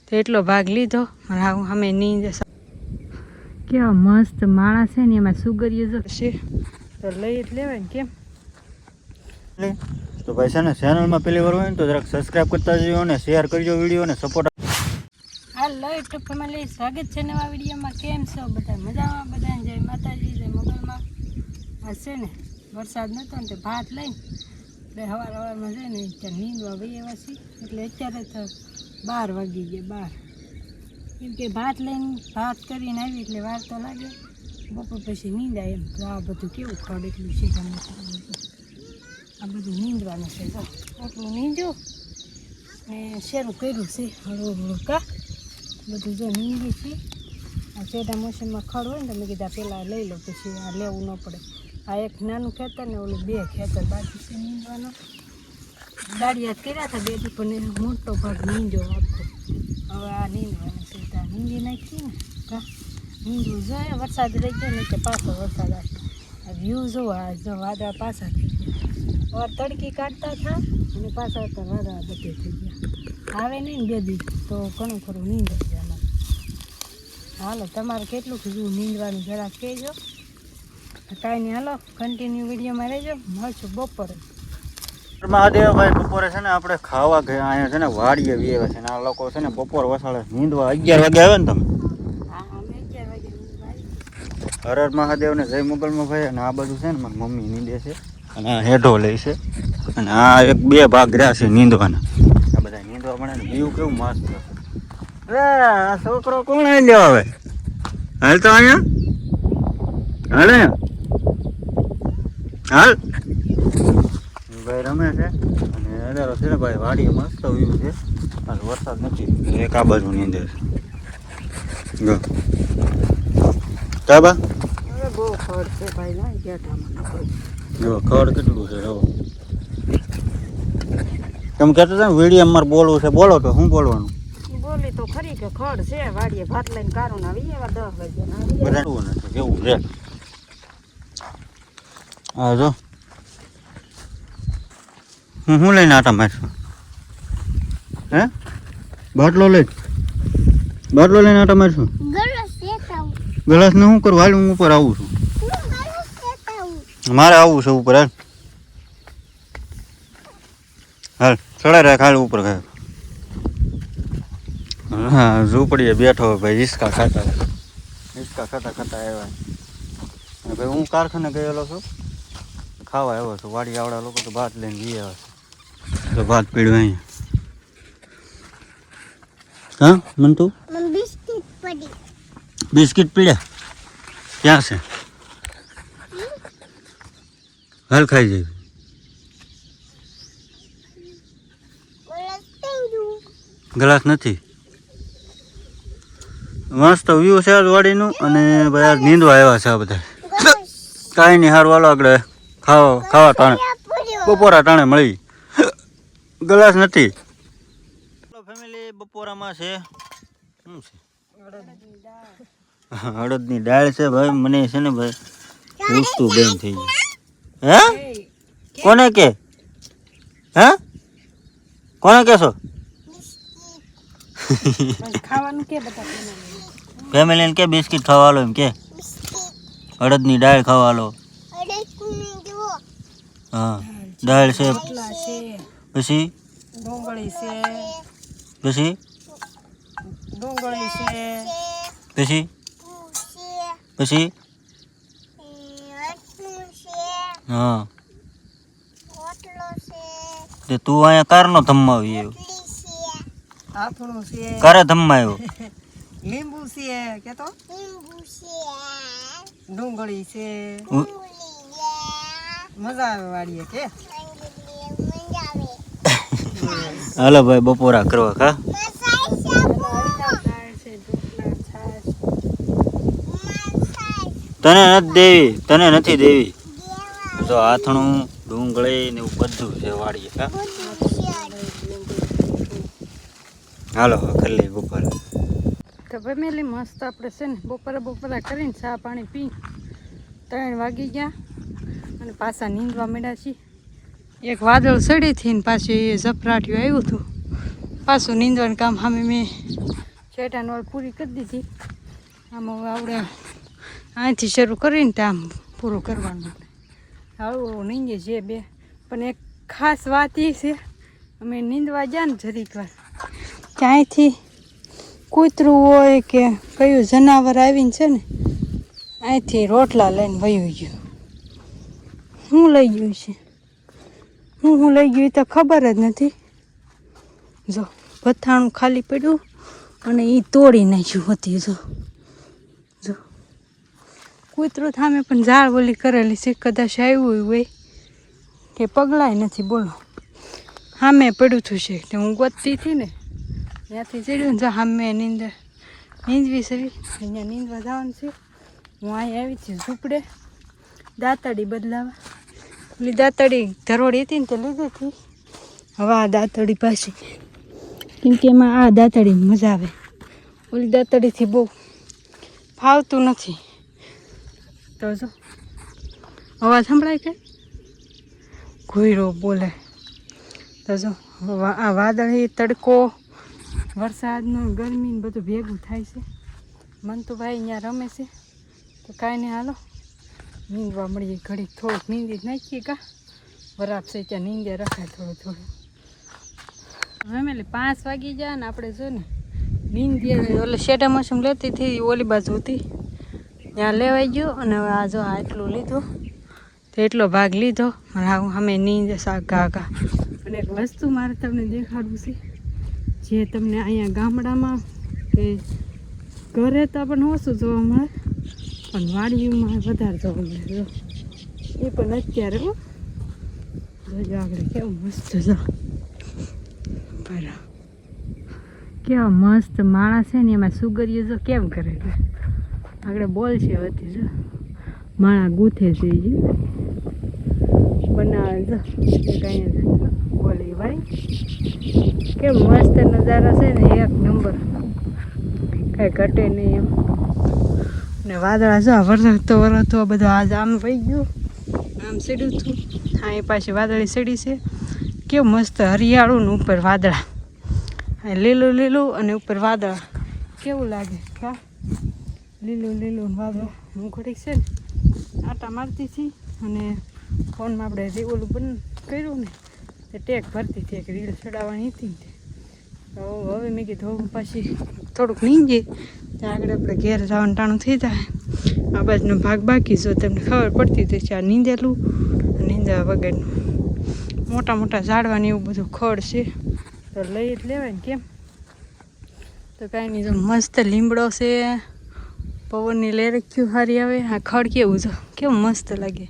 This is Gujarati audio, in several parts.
તો એટલો ભાગ લીધો અને હું અમે નીંદ કેવા મસ્ત માણસ છે ને એમાં સુગરીઓ જો છે તો લઈ જ લેવાય ને કેમ તો ભાઈ છે ને ચેનલમાં પહેલી વાર હોય ને તો જરાક સબસ્ક્રાઈબ કરતા જજો અને શેર કરજો વિડીયો ને સપોર્ટ. હાલો યુટ્યુબ ફેમિલી, સ્વાગત છે નવા વિડીયોમાં. કેમ છો બધા? મજામાં? બધાને જય માતાજી, જય મોગલમાં. આ છે ને વરસાદ નહોતો ને તે ભાત લઈને એટલે સવારમાં છે ને ત્યાં નીંદવા વહી છીએ એટલે અત્યારે તો 12 વાગી ગયા. 12 કેમ કે ભાત લઈને ભાત કરીને આવી એટલે વાર તો લાગે, બપોર પછી નીંદાય એમ. તો આ બધું કેવું ખડ એટલું છે તમને આ બધું નીંદવાનું છે. તો આટલું નીંદો ને શેરું કર્યું છે હળવું હળવું કા બધું જો નીંદી છે. આ ચોથા મોસમમાં ખડ હોય ને તો મેં કીધા પહેલાં લઈ લો પછી આ લેવું ન પડે. આ એક નાનું ખેતર ને ઓલું 2 ખેતર બાકી છે નીંદવાનો. દાડિયાત કર્યા હતા 2 પણ મોટો ભાગ નીંદો આખો. હવે આ નીંદવાનું છે ત્યાં નીંદી નાખી ને કા નીંદવું જોઈએ. વરસાદ રહી ગયો ને એટલે પાછો વરસાદ આવે. આ વ્યૂ જો આ જો વાદળા પાછા થઈ ગયા. હવે તડકી કાઢતા થા અને પાછા હતા વાદળા બધે થઈ ગયા. આવે નહીં ને 2 દિવસ તો ઘણું ખરું નીંદ જ જાય. હાલો તમારે કેટલું કીધું નીંદવાનું જરાક કહેજો. કાંઈ નહીં, હાલો કન્ટિન્યુ વિડીયોમાં રહેજો. મળશું બપોરે. મહાદેવ ભાઈ બપોરે છે ને આપણે ખાવા ગયા અહીંયા છે ને વાડીએ વ્યવા છે ને આ લોકો છે ને બપોર વસાડે નીંદવા 11 વાગે આવે ને તમે. હા અમે 11 વાગે નીંદવા આવી. હર હર મહાદેવ ને જય મોગલમાં ભાઈ. અને આ બધું છે ને મારી મમ્મી નીંદે છે અને આ હેઠો લે છે અને આ 1-2 ભાગ રહ્યા છે નીંદવાના. આ બધા નીંદવા મળે ને વ્યૂ કેવું મસ્ત છે. આ છોકરો કોણ આવી લેવા હવે? હાલ તો અહીંયા હાલ હાલ ભાઈ રમે છે અને અધારો છે ને ભાઈ વાડીએ મસ્ત વ્યૂ છે. હાલ વરસાદ નથી એક આ બાજુ નીંદે છે જો કાબા બહુ ખડ છે ભાઈ ના ગેટામાં. જો ખડ કેટલું છે જો. તમે કહેતા હતા ને વિડીયો અમારે બોલવું છે, બોલો તો શું બોલવાનું? બોલી તો ખરી કે ખડ છે વાડીએ ભાત લઈને કારું ના આવી એવા 10 વાગ્યા બધા નથી કેવું છે. હા જો હું લઈને આટા મારશું હે? બાટલો લઈને આટા મારશું. ગલાસ ને શું કરું? હાલ હું ઉપર આવું છું. મારે આવવું છે ઉપર. હાલ ચડાઈ રાખ હાલ ઉપર ખાય. હા ઝૂંપડીએ બેઠો ભાઈ હિસકા ખાતા આવ્યા. ભાઈ હું કારખાને ગયેલો છું, ખાવા આવ્યો છું. વાડી આવડા લોકો તો ભાત લઈને જઈ આવ્યા છે તો ભાત પીડ્યું અહીંયા. હા મંટુ બિસ્કિટ પીડ્યા ક્યાં છે? હાલ ખાઈ જાય. ગ્લાસ નથી. મસ્ત વ્યૂ છે આજ વાડીનું અને ભાઈ આજ નીંદવા આવ્યા છે આ બધા. કાંઈ નહીં સારું હાલો આગળ ખાવા ટાણે બપોરા ટાણે મળી. ગ્લાસ નથી. ફેમિલી બપોરામાં છે શું છે? અડદની દાળ છે ભાઈ. મને છે ને ભાઈ પૂછતું બેન થઈ ગયું. હે કોને કે? હે કોને કહેશો? ખાવાનું કે બધા ફેમિલીને કે બિસ્કિટ ખાવા લો એમ કે અડદની દાળ ખાવા લો. હા દાળ છે પછી ડુંગળી છે પછી હા તે તું અહીંયા કારનો ધમ્માવી આવ્યો? આથણું છે, કારે ધમ્માયો? લીંબુ છે કે તો ડુંગળી છે. મજા આવે વાડીએ કે. હાલો ભાઈ બપોરા કરવા કા. તને નથી દેવી. જો આથણું ડુંગળી ને એવું બધું છે વાડીએ કા. હાલો કરી બપોરે. તો ફેમિલી મસ્ત આપણે છે ને બપોરા કરીને ચા પાણી પી 3 વાગી ગયા અને પાછા નીંદવા માંડ્યા છીએ. એક વાદળ સડી થી ને પાછી ઝફરાટ્યું આવ્યું હતું પાછું નીંદવાનું કામ સામે મેં શેઠાની વાળ પૂરી કરી દીધી. આમ હવે આપણે અહીંથી શરૂ કરીને તો આમ પૂરું કરવાનું. આવું નીંદે છે બે, પણ એક ખાસ વાત એ છે, અમે નીંદવા જાય ને જરીક વાર ત્યાંથી કૂતરું હોય કે કયું જનાવર આવીને છે ને અહીંથી રોટલા લઈને વયું ગયું. શું લઈ ગયું છે, હું લઈ ગયું એ તો ખબર જ નથી. જો ભથ્થાણું ખાલી પડ્યું અને એ તોડી નાખ્યું હતી. જો કૂતરું થામે પણ ઝાડ ઓલી કરેલી છે, કદાચ આવ્યું હોય કે પગલાય નથી. બોલો સામે પડ્યું થયું છે કે હું ગોતતી હતી ને ત્યાંથી ચડ્યું ને. જો સામે નીંદવી છે, અહીંયા નીંદવા જવાનું છે. હું અહીં આવી છું ઝૂંપડે દાંતડી બદલાવા. ઓલી દાંતડી ધરોડી હતી ને તે લીધી હતી. હવે આ દાંતડી પાછી, કેમ કે એમાં આ દાંતડી મજા આવે. ઓલી દાંતડીથી બહુ ફાવતું નથી. તો જો અવાજ સંભળાય કે ઘોયરો બોલે. તો જો આ વાદળી, તડકો, વરસાદનું, ગરમી બધું ભેગું થાય છે. મન તો ભાઈ અહીંયા રમે છે. તો કાંઈ નહીં, હાલો નીંદવા મળીએ. ઘડીક થોડુંક નીંદી જ નાખીએ. કા બરાબર છે ત્યાં નીંદે રખાય થોડું. એટલે 5 વાગી જાય ને આપણે જો ને નીંદીએ. ઓલે શેઢા મશરૂમ લેતી હતી ઓલી બાજુ હતી ત્યાં લેવાઈ ગયો. અને હવે આ જો આટલું લીધું તો એટલો ભાગ લીધો. અને હું અમે નીંદે શાક ઘા. અને એક વસ્તુ મારે તમને દેખાડવું છે, જે તમને અહીંયા ગામડામાં કે ઘરે તો આપણને ઓછું જોવા મળે, પણ વાડીમાં વધારે જોવા મળે. જો એ પણ અત્યારે હો જોજો આગળ કેવું મસ્ત. જો બરાબર કેવા મસ્ત માણસ છે ને, એમાં સુગરીઓ જો કેમ કરે છે. આગળ બોલ છે હતી. જો માણા ગૂંથે છે એ બનાવે. જો કાંઈ બોલી ભાઈ કેમ મસ્ત નજારા છે ને, એક નંબર, કાંઈ ઘટે નહીં એમ. ને વાદળા જો વરસતો બધો આજ આમ વહી ગયો, આમ સીડ્યું હતું. હા એ પાછી વાદળી સીડી છે. કેવું મસ્ત હરિયાળું ને ઉપર વાદળા, લીલું લીલું અને ઉપર વાદળા. કેવું લાગે હા, લીલું વાદળા. હું ઘડીક છે ને આટા મારતી હતી અને ફોનમાં આપણે ઓલું બંધ કર્યું ને તે ટેક ભરતી હતી, એક રીલ ચડાવવાની હતી ને. તો હવે મેં કીધું પાછી થોડુંક નીંદીએ ત્યાં આગળ આપણે ઘેર જવાનું ટાણું થઈ જાય. આ બાજુનો ભાગ બાકી જો તમને ખબર પડતી હતી કે આ નીંદેલું નીંદવા વગરનું. મોટા ઝાડવાની એવું બધું ખડ છે તો લઈ જ લેવાય ને કેમ. તો કાંઈ નહીં, જો મસ્ત લીમડો છે, પવનની લેરક્યું સારી આવે. આ ખડ કેવું જો કેવું મસ્ત લાગે.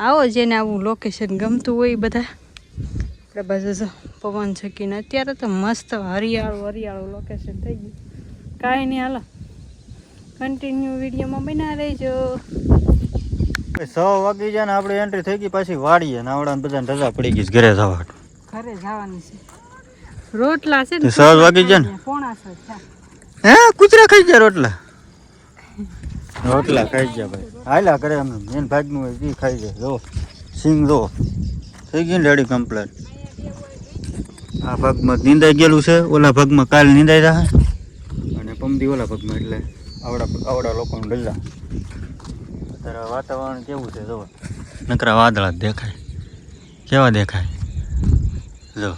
આવો જેને આવું લોકેશન ગમતું હોય બધા આપણે બાજુ જો પવન છકીને અત્યારે તો મસ્ત હરિયાળું લોકેશન થઈ ગયું. કાંઈ નહીં, હાલો કન્ટિન્યુ વિડીયોમાં બના રહેજો. 6 વાગી જાય ને આપણે એન્ટ્રી થઈ ગઈ પાછી વાડીએ ને આવડા બધાને રજા પડી ગઈ ઘરે જવા. ઘરે જવાનું છે. રોટલા છે ને 6 વાગી જાય ને પોણા 6 થયા. હે કૂતરા ખાઈ ગયા રોટલા ખાઈ ગયા ભાઈ. હાલા કરે અમે મેન ભાગનું હોય એ ખાઈ જાય. જો સિંગ જો થઈ ગઈ ને રેડી કમ્પ્લેટ. આ ભાગમાં નીંદાઈ ગયેલું છે, ઓલા ભાગમાં કાલ નીંદાઈ જાય અને પમદી ઓલા ભાગમાં. એટલે આવડા લોકોનું રજા. અત્યારે વાતાવરણ કેવું છે જો, નકરા વાદળા દેખાય. કેવા દેખાય જો,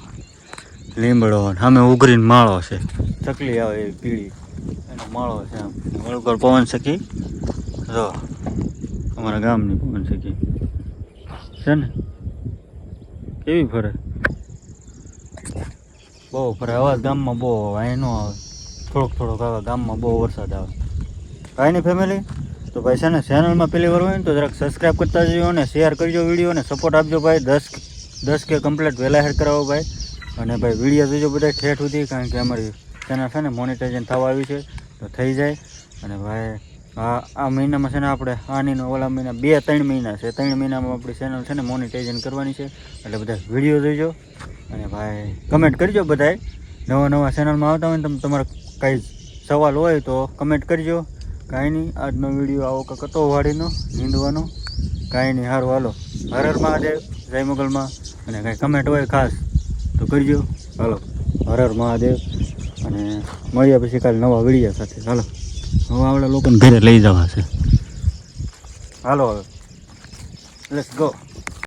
લીમડો સામે ઉઘરીને માળો છે, ચકલી આવે એ પીળી એનો માળો છે. આમ વળગર પવન સખી જો અમારા ગામની પવન સખી છે ને, કેવી ફરે, બહુ ફરે. અવાજ ગામમાં બહુ અહીં ન આવે, થોડોક આવે. ગામમાં બહુ વરસાદ આવે. કાંઈ નહીં ફેમિલી, તો ભાઈ છે ને ચેનલમાં પહેલી વાર હોય ને તો જરાક સબસ્ક્રાઈબ કરતા જજો અને શેર કરજો વિડીયો અને સપોર્ટ આપજો ભાઈ. 10 કે કમ્પ્લીટ વહેલા હેડ કરાવો ભાઈ. અને ભાઈ વિડીયો જોજો બધા ઠેઠ સુધી, કારણ કે અમારી ચેનલ છે ને મોનિટાઇઝેશન થવા આવી છે તો થઈ જાય. અને ભાઈ આ મહિનામાં છે ને આપણે આનીનો ઓલા મહિના 2-3 મહિના છે, 3 મહિનામાં આપણી ચેનલ છે ને મોનિટાઇઝેશન કરવાની છે. એટલે બધા વિડીયો જોઈજો અને ભાઈ કમેન્ટ કરજો. બધાએ નવા ચેનલમાં આવતા હોય ને તમારા કાંઈ સવાલ હોય તો કમેન્ટ કરજો. કાંઈ નહીં, આજનો વિડીયો આવો કે કતો વાડીનો નીંદવાનો. કાંઈ નહીં, સારું હાલો. હર હર મહાદેવ, જય મોગલમાં. અને કાંઈ કમેન્ટ હોય ખાસ તો કરજો. હાલો. હર હર મહાદેવ. અને મળ્યા પછી કાલે નવા વિડીયો સાથે. ચાલો હવે આપણા લોકોને ઘરે લઈ જવા છે. હાલો હવે લેટ્સ ગો.